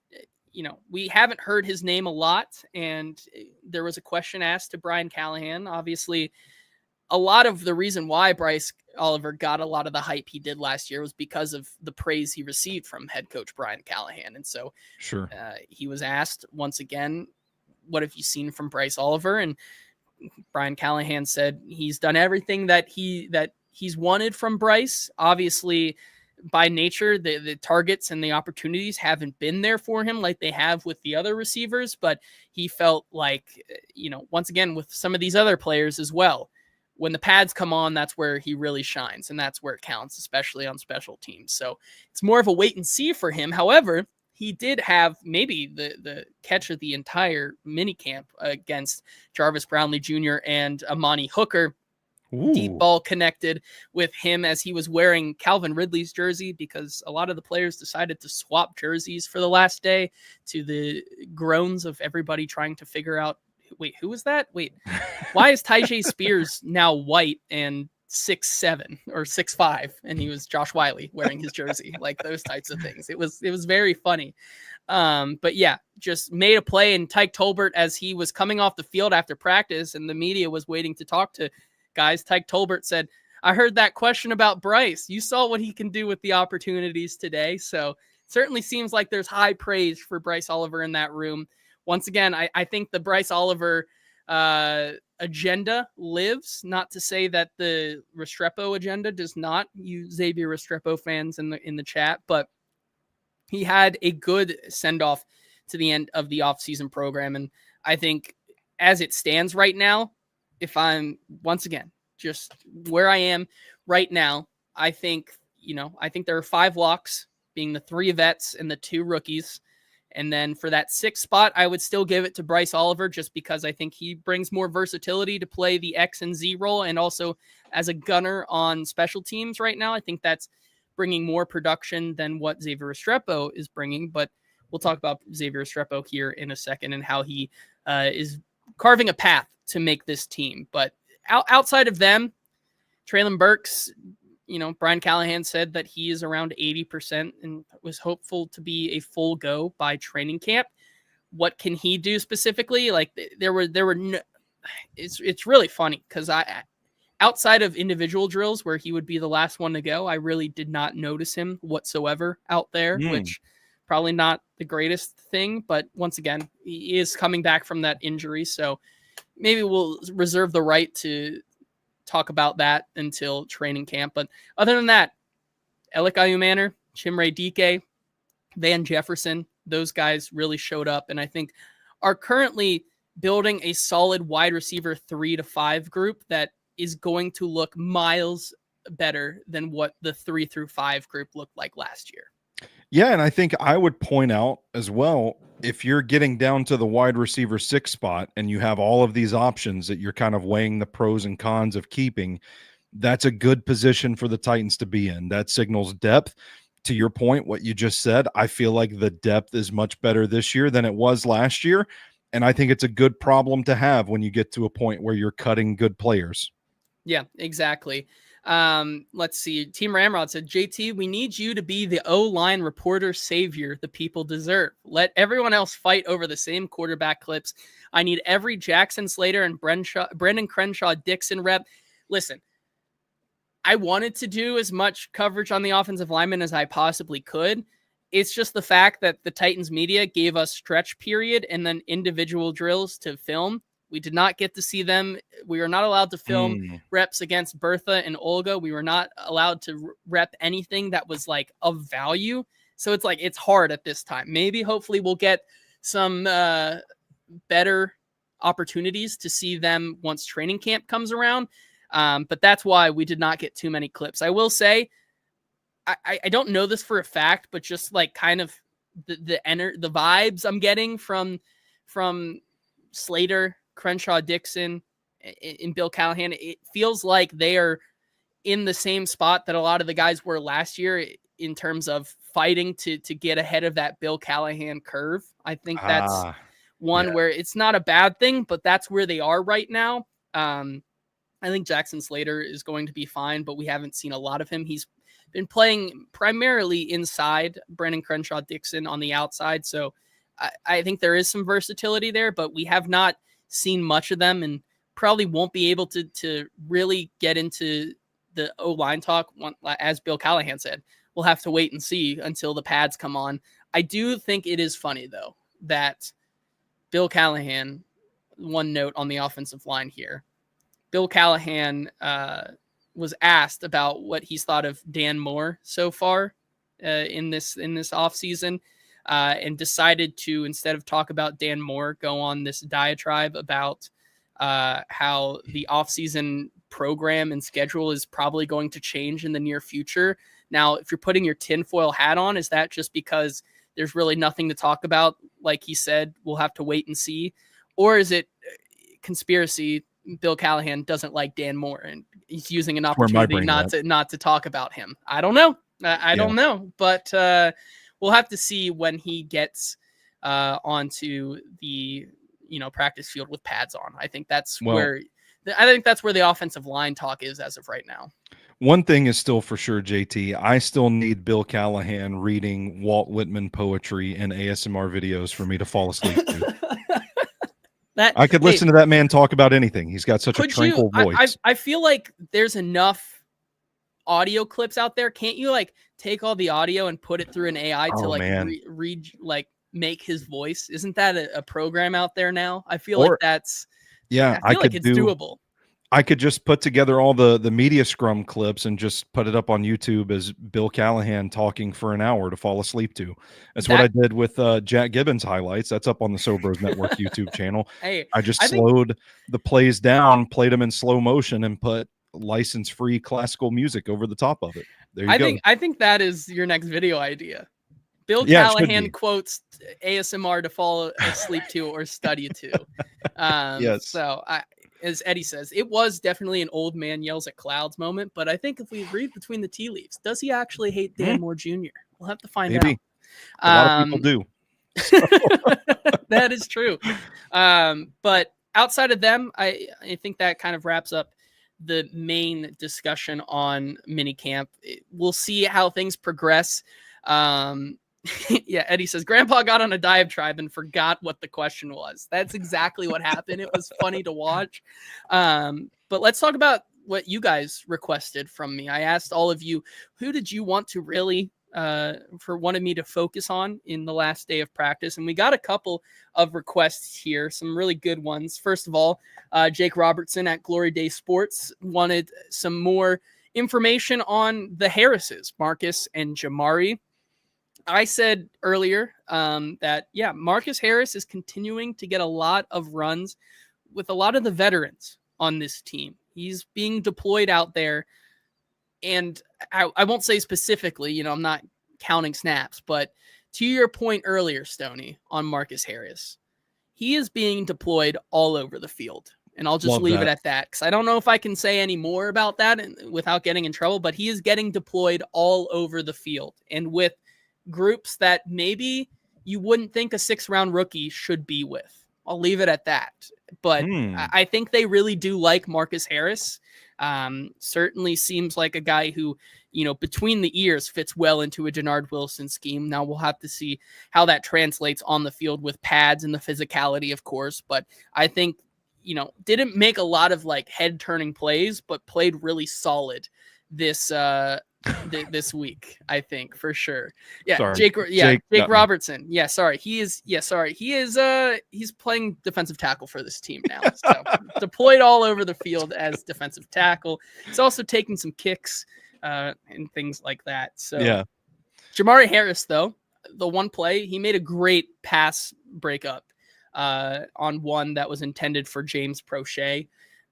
Speaker 1: we haven't heard his name a lot. And there was a question asked to Brian Callahan. Obviously, a lot of the reason why Bryce Oliver got a lot of the hype he did last year was because of the praise he received from head coach Brian Callahan. And so
Speaker 2: sure,
Speaker 1: he was asked once again, what have you seen from Bryce Oliver? And Brian Callahan said he's done everything that he's wanted from Bryce. Obviously, by nature, the targets and the opportunities haven't been there for him like they have with the other receivers, but he felt like, once again, with some of these other players as well, when the pads come on, that's where he really shines, and that's where it counts, especially on special teams. So it's more of a wait and see for him. However, he did have maybe the catch of the entire minicamp against Jarvis Brownlee Jr. and Amani Hooker.
Speaker 2: Ooh.
Speaker 1: Deep ball connected with him as he was wearing Calvin Ridley's jersey, because a lot of the players decided to swap jerseys for the last day, to the groans of everybody trying to figure out, wait, who was that? Wait, why is Tyjae Spears now white and 6'7" or 6'5", and he was Josh Wiley wearing his jersey? Like those types of things. It was very funny. But yeah, just made a play, and Tyke Tolbert, as he was coming off the field after practice and the media was waiting to talk to guys, Tyke Tolbert said, I heard that question about Bryce. You saw what he can do with the opportunities today. So certainly seems like there's high praise for Bryce Oliver in that room. Once again, I think the Bryce Oliver agenda lives. Not to say that the Restrepo agenda does not. You Xavier Restrepo fans in the chat, but he had a good send off to the end of the offseason program, and I think as it stands right now, if I'm once again just where I am right now, I think there are 5 locks, being the 3 vets and the 2 rookies. And then for that 6th spot, I would still give it to Bryce Oliver just because I think he brings more versatility to play the X and Z role. And also as a gunner on special teams right now, I think that's bringing more production than what Xavier Restrepo is bringing. But we'll talk about Xavier Restrepo here in a second and how he is carving a path to make this team. But outside of them, Traylon Burks, Brian Callahan said that he is around 80% and was hopeful to be a full go by training camp. What can he do specifically? Like there were no, it's really funny because outside of individual drills where he would be the last one to go, I really did not notice him whatsoever out there, which probably not the greatest thing, but once again, he is coming back from that injury. So maybe we'll reserve the right to talk about that until training camp. But other than that, Alec Ayumanner, Chimere Dike, Van Jefferson, those guys really showed up and I think are currently building a solid wide receiver 3 to 5 group that is going to look miles better than what the 3 through 5 group looked like last year.
Speaker 2: Yeah, and I think I would point out as well, if you're getting down to the wide receiver 6 spot and you have all of these options that you're kind of weighing the pros and cons of keeping, that's a good position for the Titans to be in. That signals depth. To your point, what you just said, I feel like the depth is much better this year than it was last year, and I think it's a good problem to have when you get to a point where you're cutting good players.
Speaker 1: Yeah, exactly. Let's see. Team Ramrod said, JT, we need you to be the O-line reporter savior the people deserve. Let everyone else fight over the same quarterback clips. I need every Jackson Slater and Brendan Crenshaw Dixon rep. Listen, I wanted to do as much coverage on the offensive lineman as I possibly could. It's just the fact that the Titans media gave us stretch period and then individual drills to film. We did not get to see them. We were not allowed to film reps against Bertha and Olga. We were not allowed to rep anything that was like of value. So it's like, it's hard at this time. Maybe hopefully we'll get some better opportunities to see them once training camp comes around. But that's why we did not get too many clips. I will say, I don't know this for a fact, but just like kind of the vibes I'm getting from Slater, Crenshaw, Dixon, and Bill Callahan, it feels like they are in the same spot that a lot of the guys were last year in terms of fighting to get ahead of that Bill Callahan curve. I think that's where it's not a bad thing, but that's where they are right now. I think Jackson Slater is going to be fine, but we haven't seen a lot of him. He's been playing primarily inside, Brendan Crenshaw Dixon on the outside. So I think there is some versatility there, but we have not seen much of them and probably won't be able to really get into the O-line talk. As Bill Callahan said, we'll have to wait and see until the pads come on. I do think it is funny, though, that Bill Callahan, one note on the offensive line here, Bill Callahan was asked about what he's thought of Dan Moore so far in this offseason. And decided to, instead of talk about Dan Moore, go on this diatribe about how the offseason program and schedule is probably going to change in the near future. Now, if you're putting your tinfoil hat on, is that just because there's really nothing to talk about? Like he said, we'll have to wait and see. Or is it conspiracy? Bill Callahan doesn't like Dan Moore and he's using an opportunity not to talk about him. I don't know. I don't know, but we'll have to see when he gets onto the practice field with pads on. I think that's where the offensive line talk is as of right now.
Speaker 2: One thing is still for sure, JT. I still need Bill Callahan reading Walt Whitman poetry and ASMR videos for me to fall asleep to. I could listen to that man talk about anything. He's got such a tranquil voice.
Speaker 1: I feel like there's enough audio clips out there. Can't you like take all the audio and put it through an AI to like read like make his voice? Isn't that a program out there now? I feel like that's I feel like it's doable.
Speaker 2: I could just put together all the media scrum clips and just put it up on YouTube as Bill Callahan talking for an hour to fall asleep to. That's what I did with Jack Gibbons highlights. That's up on the Sobros Network YouTube channel.
Speaker 1: Hey,
Speaker 2: I just slowed the plays down, played them in slow motion, and put license-free classical music over the top of it. There you go.
Speaker 1: I think that is your next video idea. Bill Callahan quotes ASMR to fall asleep to or study to.
Speaker 2: Yes.
Speaker 1: So as Eddie says, it was definitely an old man yells at clouds moment, but I think if we read between the tea leaves, does he actually hate Dan Moore Jr.? We'll have to find out.
Speaker 2: A lot of people do.
Speaker 1: That is true. But outside of them, I think that kind of wraps up the main discussion on minicamp. We'll see how things progress. Yeah, Eddie says, Grandpa got on a diatribe and forgot what the question was. That's exactly what happened. It was funny to watch. But let's talk about what you guys requested from me. I asked all of you, who did you want to really wanted me to focus on in the last day of practice? And we got a couple of requests here, some really good ones. First of all, Jake Robertson at Glory Day Sports wanted some more information on the Harrises, Marcus and Jamari. I said earlier that, yeah, Marcus Harris is continuing to get a lot of runs with a lot of the veterans on this team. He's being deployed out there. And I won't say specifically, I'm not counting snaps, but to your point earlier, Stoney, on Marcus Harris, he is being deployed all over the field. And I'll just leave it at that, because I don't know if I can say any more about that without getting in trouble, but he is getting deployed all over the field. And with groups that maybe you wouldn't think a 6th-round rookie should be with. I'll leave it at that. But I think they really do like Marcus Harris. Certainly seems like a guy who, between the ears fits well into a Jannard Wilson scheme. Now we'll have to see how that translates on the field with pads and the physicality, of course. But I think, didn't make a lot of like head turning plays, but played really solid this week, I think, for sure. Yeah, sorry. Jake Robertson. Yeah, sorry. He's playing defensive tackle for this team now. So deployed all over the field as defensive tackle. He's also taking some kicks and things like that. So yeah. Jamari Harris, though, the one play, he made a great pass breakup on one that was intended for James Prochet.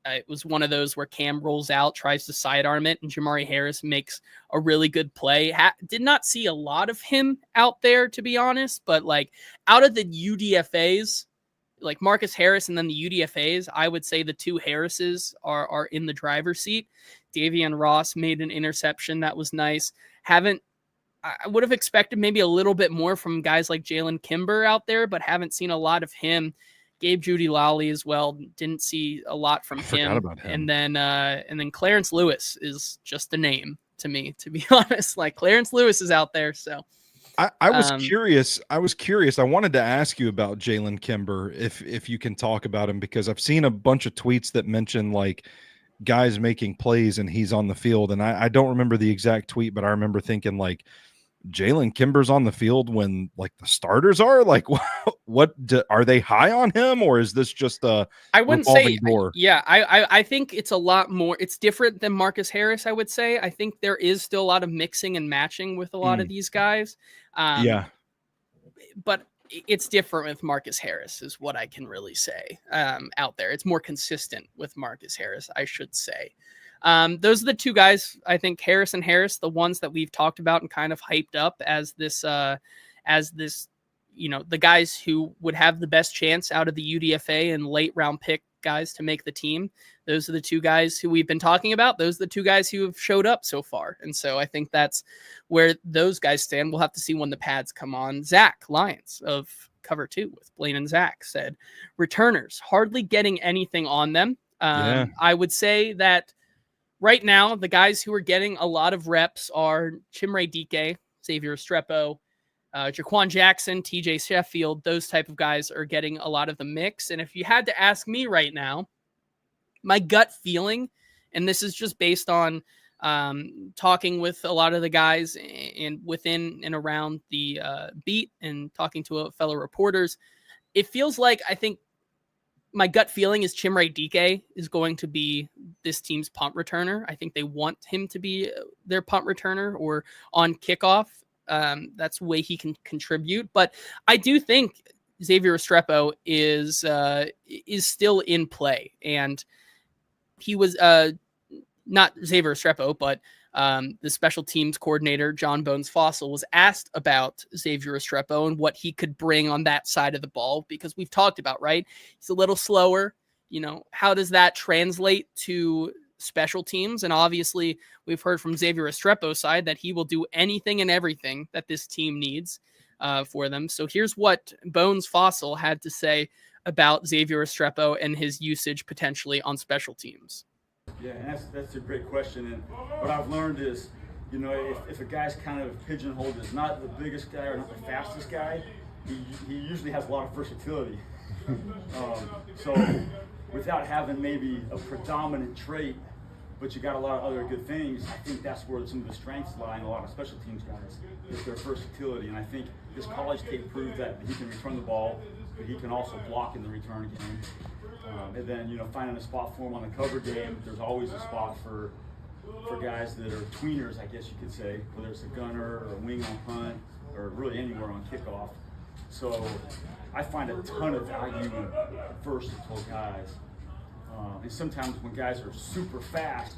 Speaker 1: It was one of those where Cam rolls out, tries to sidearm it, and Jamari Harris makes a really good play. Did not see a lot of him out there, to be honest, but like out of the UDFAs, like Marcus Harris and then the UDFAs, I would say the two Harrises are in the driver's seat. Davian Ross made an interception that was nice. I would have expected maybe a little bit more from guys like Jalen Kimber out there, but haven't seen a lot of him. Gabe Judy Lally as well. Didn't see a lot from him. About him. And then Clarence Lewis is just a name to me, to be honest. Like Clarence Lewis is out there. So
Speaker 2: I was curious. I wanted to ask you about Jalen Kimber, if you can talk about him, because I've seen a bunch of tweets that mention like guys making plays and he's on the field. And I don't remember the exact tweet, but I remember thinking like, Jalen Kimber's on the field when like the starters are like, are they high on him, or is this just a
Speaker 1: I wouldn't say door? I think it's a lot more. It's different than Marcus Harris. I would say I think there is still a lot of mixing and matching with a lot of these guys. But it's different with Marcus Harris is what I can really say out there. It's more consistent with Marcus Harris, I should say. Those are the two guys, I think, Harris and Harris, the ones that we've talked about and kind of hyped up as this, the guys who would have the best chance out of the UDFA and late round pick guys to make the team. Those are the two guys who we've been talking about. Those are the two guys who have showed up so far. And so I think that's where those guys stand. We'll have to see when the pads come on. Zach Lyons of Cover 2 with Blaine and Zach said, returners hardly getting anything on them. I would say that right now, the guys who are getting a lot of reps are Chimere Dike, Xavier Estrepo, Jaquan Jackson, TJ Sheffield. Those type of guys are getting a lot of the mix. And if you had to ask me right now, my gut feeling, and this is just based on talking with a lot of the guys and within and around the beat and talking to fellow reporters, it feels like, I think my gut feeling is Chimere Dike is going to be this team's punt returner. I think they want him to be their punt returner or on kickoff. That's the way he can contribute. But I do think Xavier Restrepo is still in play, and he was not Xavier Restrepo, but the special teams coordinator, John Bones Fossil, was asked about Xavier Restrepo and what he could bring on that side of the ball, because we've talked about, right? He's a little slower. How does that translate to special teams? And obviously, we've heard from Xavier Restrepo's side that he will do anything and everything that this team needs for them. So here's what Bones Fossil had to say about Xavier Restrepo and his usage potentially on special teams.
Speaker 7: Yeah, and that's a great question. And what I've learned is, if a guy's kind of pigeonholed as not the biggest guy or not the fastest guy, he usually has a lot of versatility. So without having maybe a predominant trait, but you got a lot of other good things, I think that's where some of the strengths lie in a lot of special teams guys, is their versatility. And I think this college tape proved that he can return the ball, but he can also block in the return game. And then, finding a spot for him on the cover game, there's always a spot for guys that are tweeners, I guess you could say, whether it's a gunner or a wing on punt or really anywhere on kickoff. So I find a ton of value in versatile guys. And sometimes when guys are super fast,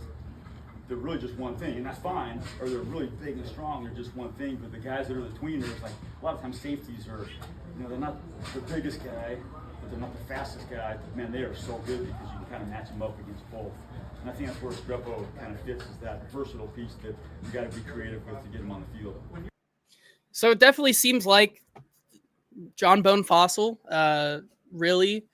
Speaker 7: they're really just one thing, and that's fine. Or they're really big and strong, they're just one thing. But the guys that are the tweeners, like a lot of times safeties are, they're not the biggest guy, but they're not the fastest guy. But man, they are so good because you can kind of match them up against both. And I think that's where Restrepo kind of fits, is that versatile piece that you got to be creative with to get him on the field.
Speaker 1: So it definitely seems like John Bone Fossil really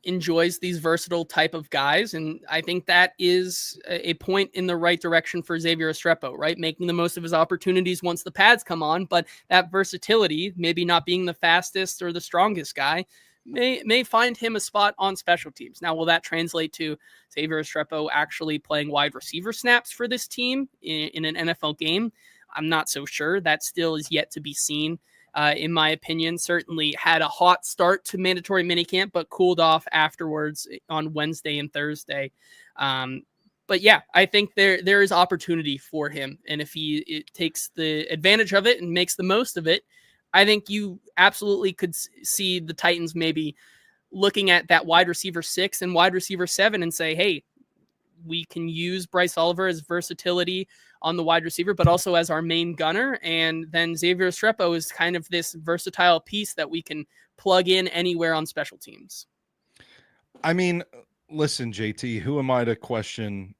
Speaker 1: enjoys these versatile type of guys. And I think that is a point in the right direction for Xavier Restrepo, right? Making the most of his opportunities once the pads come on, but that versatility, maybe not being the fastest or the strongest guy, may find him a spot on special teams. Now, will that translate to Xavier Restrepo actually playing wide receiver snaps for this team in an NFL game? I'm not so sure. That still is yet to be seen. In my opinion, certainly had a hot start to mandatory minicamp, but cooled off afterwards on Wednesday and Thursday. But yeah, I think there is opportunity for him. And if he takes the advantage of it and makes the most of it, I think you absolutely could see the Titans maybe looking at that wide receiver 6 and wide receiver 7 and say, hey, we can use Bryce Oliver as versatility on the wide receiver, but also as our main gunner. And then Xavier Restrepo is kind of this versatile piece that we can plug in anywhere on special teams.
Speaker 2: I mean, listen, JT, who am I to question?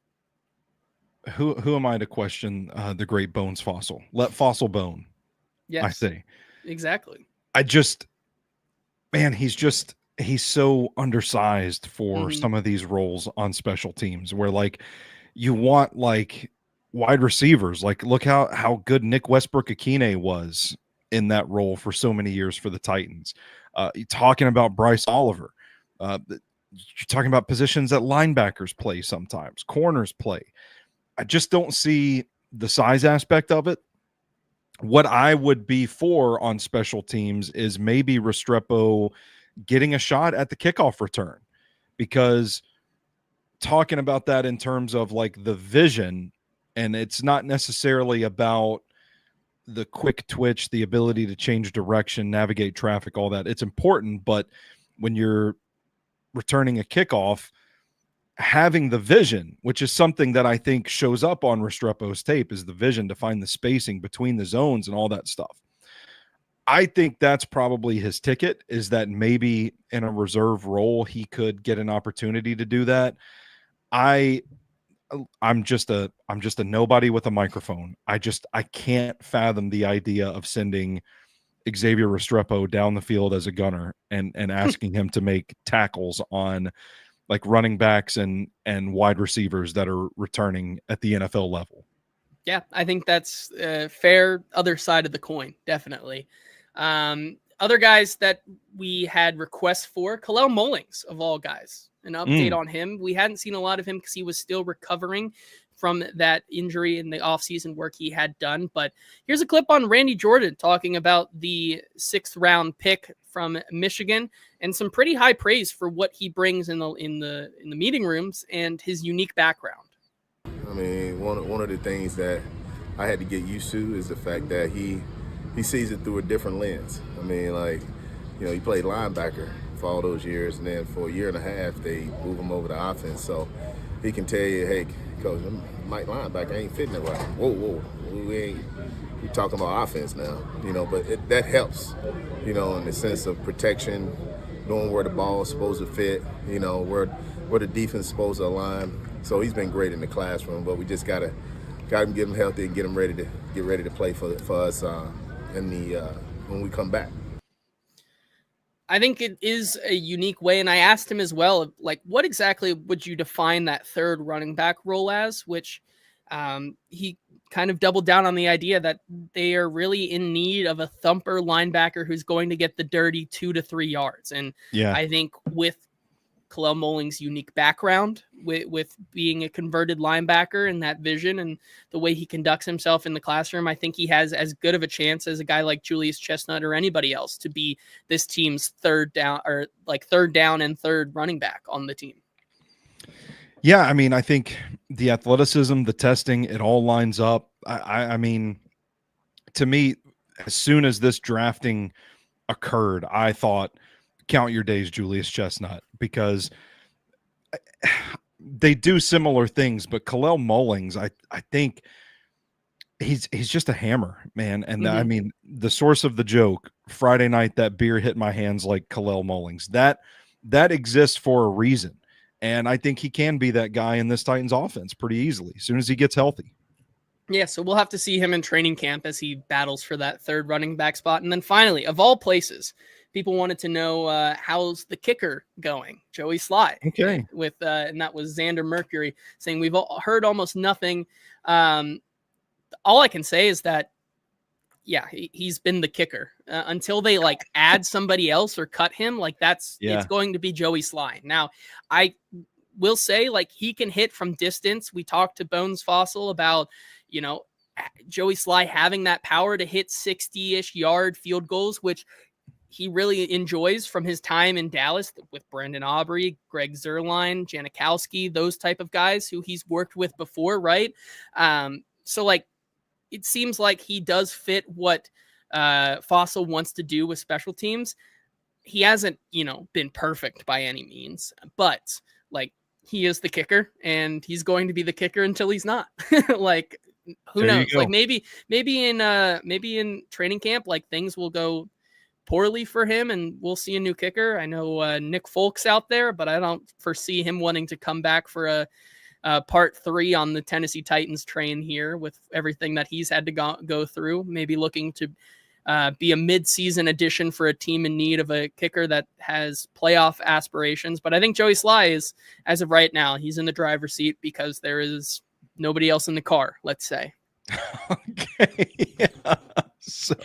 Speaker 2: Who am I to question the great Bones Fossil? Let Fossil bone.
Speaker 1: Yes,
Speaker 2: I say.
Speaker 1: Exactly.
Speaker 2: He's so undersized for some of these roles on special teams, where like you want like wide receivers. Like look how good Nick Westbrook-Akine was in that role for so many years for the Titans. You're talking about Bryce Oliver. You're talking about positions that linebackers play sometimes, corners play. I just don't see the size aspect of it. What I would be for on special teams is maybe Restrepo getting a shot at the kickoff return, because talking about that in terms of like the vision, and it's not necessarily about the quick twitch, the ability to change direction, navigate traffic, all that. It's important, but when you're returning a kickoff, having the vision, which is something that I think shows up on Restrepo's tape, is the vision to find the spacing between the zones and all that stuff. I think that's probably his ticket, is that maybe in a reserve role he could get an opportunity to do that. I'm just a nobody with a microphone. I can't fathom the idea of sending Xavier Restrepo down the field as a gunner and asking him to make tackles on like running backs and wide receivers that are returning at the NFL level.
Speaker 1: Yeah, I think that's a fair other side of the coin, definitely. Other guys that we had requests for, Kalel Mullings, of all guys. An update on him. We hadn't seen a lot of him because he was still recovering from that injury in the offseason work he had done. But here's a clip on Randy Jordan talking about the 6th round pick from Michigan and some pretty high praise for what he brings in the meeting rooms and his unique background.
Speaker 8: I mean, one of the things that I had to get used to is the fact that he sees it through a different lens. I mean, like, you know, he played linebacker for all those years, and then for a year and a half, they move him over to offense. So he can tell you, hey, coach, Mike linebacker ain't fitting it right. Whoa, we talking about offense now, you know, but that helps, you know, in the sense of protection, knowing where the ball is supposed to fit, you know, where the defense is supposed to align. So he's been great in the classroom, but we just got to get him healthy and get him ready to play for us when we come back.
Speaker 1: I think it is a unique way, and I asked him as well, like, what exactly would you define that third running back role as, which he kind of doubled down on the idea that they are really in need of a thumper linebacker who's going to get the dirty 2 to 3 yards. And
Speaker 2: Yeah,
Speaker 1: I think with Kalel Molling's unique background with being a converted linebacker and that vision and the way he conducts himself in the classroom, I think he has as good of a chance as a guy like Julius Chestnut or anybody else to be this team's third down and third running back on the team.
Speaker 2: yeah. I mean, I think the athleticism, the testing, it all lines up. I mean, to me, as soon as this drafting occurred, I thought, count your days, Julius Chestnut, because they do similar things, but Kalel Mollings, I think he's just a hammer, man. And I mean, the source of the joke, Friday night, that beer hit my hands like Kalel Mollings, that exists for a reason. And I think he can be that guy in this Titans offense pretty easily as soon as he gets healthy.
Speaker 1: Yeah, so we'll have to see him in training camp as he battles for that third running back spot. And then finally, of all places, people wanted to know how's the kicker going, Joey Sly.
Speaker 2: Okay.
Speaker 1: With and that was Xander Mercury saying we've heard almost nothing. All I can say is that, yeah, he's been the kicker until they like add somebody else or cut him. Like it's going to be Joey Sly. Now, I will say, like, he can hit from distance. We talked to Bones Fossil about, you know, Joey Sly having that power to hit 60-ish yard field goals, which he really enjoys from his time in Dallas with Brendan Aubrey, Greg Zuerlein, Janikowski, those type of guys who he's worked with before, right? So, like, it seems like he does fit what Fossil wants to do with special teams. He hasn't, you know, been perfect by any means, but, like, he is the kicker, and he's going to be the kicker until he's not. Like, who knows? Like, maybe in training camp, like, things will go poorly for him and we'll see a new kicker. I know Nick Folk's out there, but I don't foresee him wanting to come back for a part 3 on the Tennessee Titans train here with everything that he's had to go through. Maybe looking to be a mid-season addition for a team in need of a kicker that has playoff aspirations. But I think Joey Sly is, as of right now, he's in the driver's seat because there is nobody else in the car, let's say.
Speaker 2: Okay. Yeah. So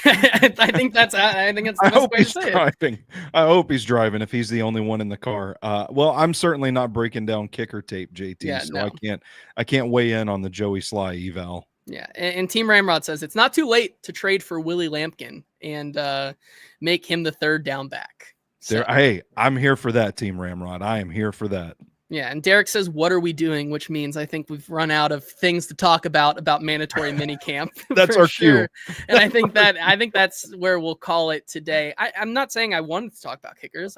Speaker 1: I think that's the best way to say
Speaker 2: it. I hope he's driving if he's the only one in the car. Well, I'm certainly not breaking down kicker tape, JT.
Speaker 1: Yeah,
Speaker 2: so
Speaker 1: no.
Speaker 2: I can't weigh in on the Joey Sly eval.
Speaker 1: Yeah, and Team Ramrod says it's not too late to trade for Willie Lampkin and make him the third down back. So,
Speaker 2: hey, I'm here for that, Team Ramrod. I am here for that.
Speaker 1: Yeah, and Derek says, "What are we doing?" Which means I think we've run out of things to talk about mandatory minicamp.
Speaker 2: That's our cue.
Speaker 1: And I think that's where we'll call it today. I'm not saying I wanted to talk about kickers.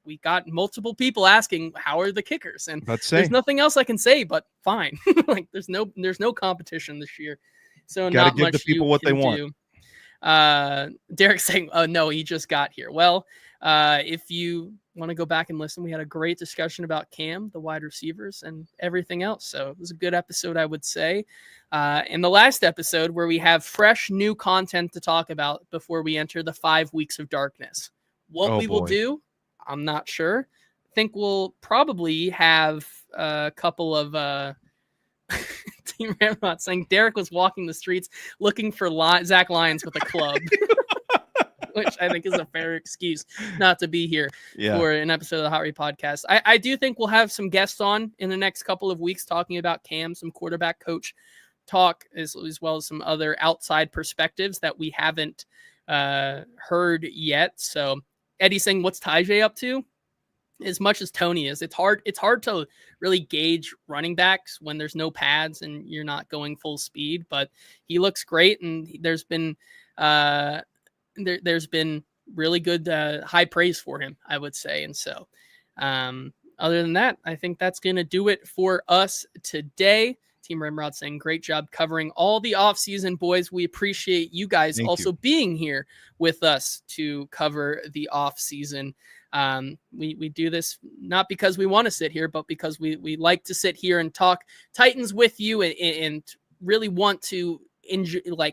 Speaker 1: We got multiple people asking how are the kickers, and there's nothing else I can say but fine. Like there's no competition this year, so
Speaker 2: gotta
Speaker 1: not
Speaker 2: give
Speaker 1: much
Speaker 2: the people what they want.
Speaker 1: Derek's saying, "Oh no, he just got here." Well, if you want to go back and listen, we had a great discussion about Cam, the wide receivers, and everything else. So it was a good episode, I would say. In the last episode, where we have fresh new content to talk about before we enter the 5 weeks of darkness. What we will do, I'm not sure. I think we'll probably have a couple of Team Ramrod saying Derek was walking the streets looking for Zach Lyons with a club. which I think is a fair excuse not to be here
Speaker 2: Yeah.
Speaker 1: for an episode of the Hot Read Podcast. I do think we'll have some guests on in the next couple of weeks talking about Cam, some quarterback coach talk, as well as some other outside perspectives that we haven't heard yet. So Eddie's saying, what's Tajay up to? As much as Tony is, it's hard to really gauge running backs when there's no pads and you're not going full speed, but he looks great. And there's been really good high praise for him, I would say. And so other than that, I think that's going to do it for us today. Team Ramrod saying, great job covering all the offseason, boys. We appreciate you guys being here with us to cover the offseason. We do this not because we want to sit here, but because we like to sit here and talk Titans with you and really want to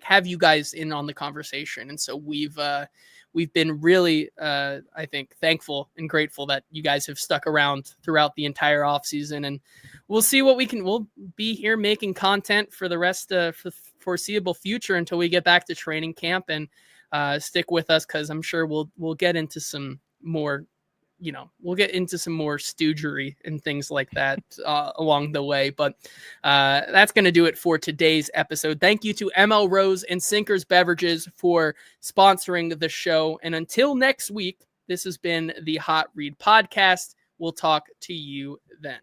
Speaker 1: have you guys in on the conversation. And so we've been really, I think, thankful and grateful that you guys have stuck around throughout the entire offseason. And we'll see what we'll be here making content for the rest of the foreseeable future until we get back to training camp, and stick with us, because I'm sure we'll get into some more, we'll get into some more stoogery and things like that along the way. But that's going to do it for today's episode. Thank you to ML Rose and Sinkers Beverages for sponsoring the show. And until next week, this has been the Hot Read Podcast. We'll talk to you then.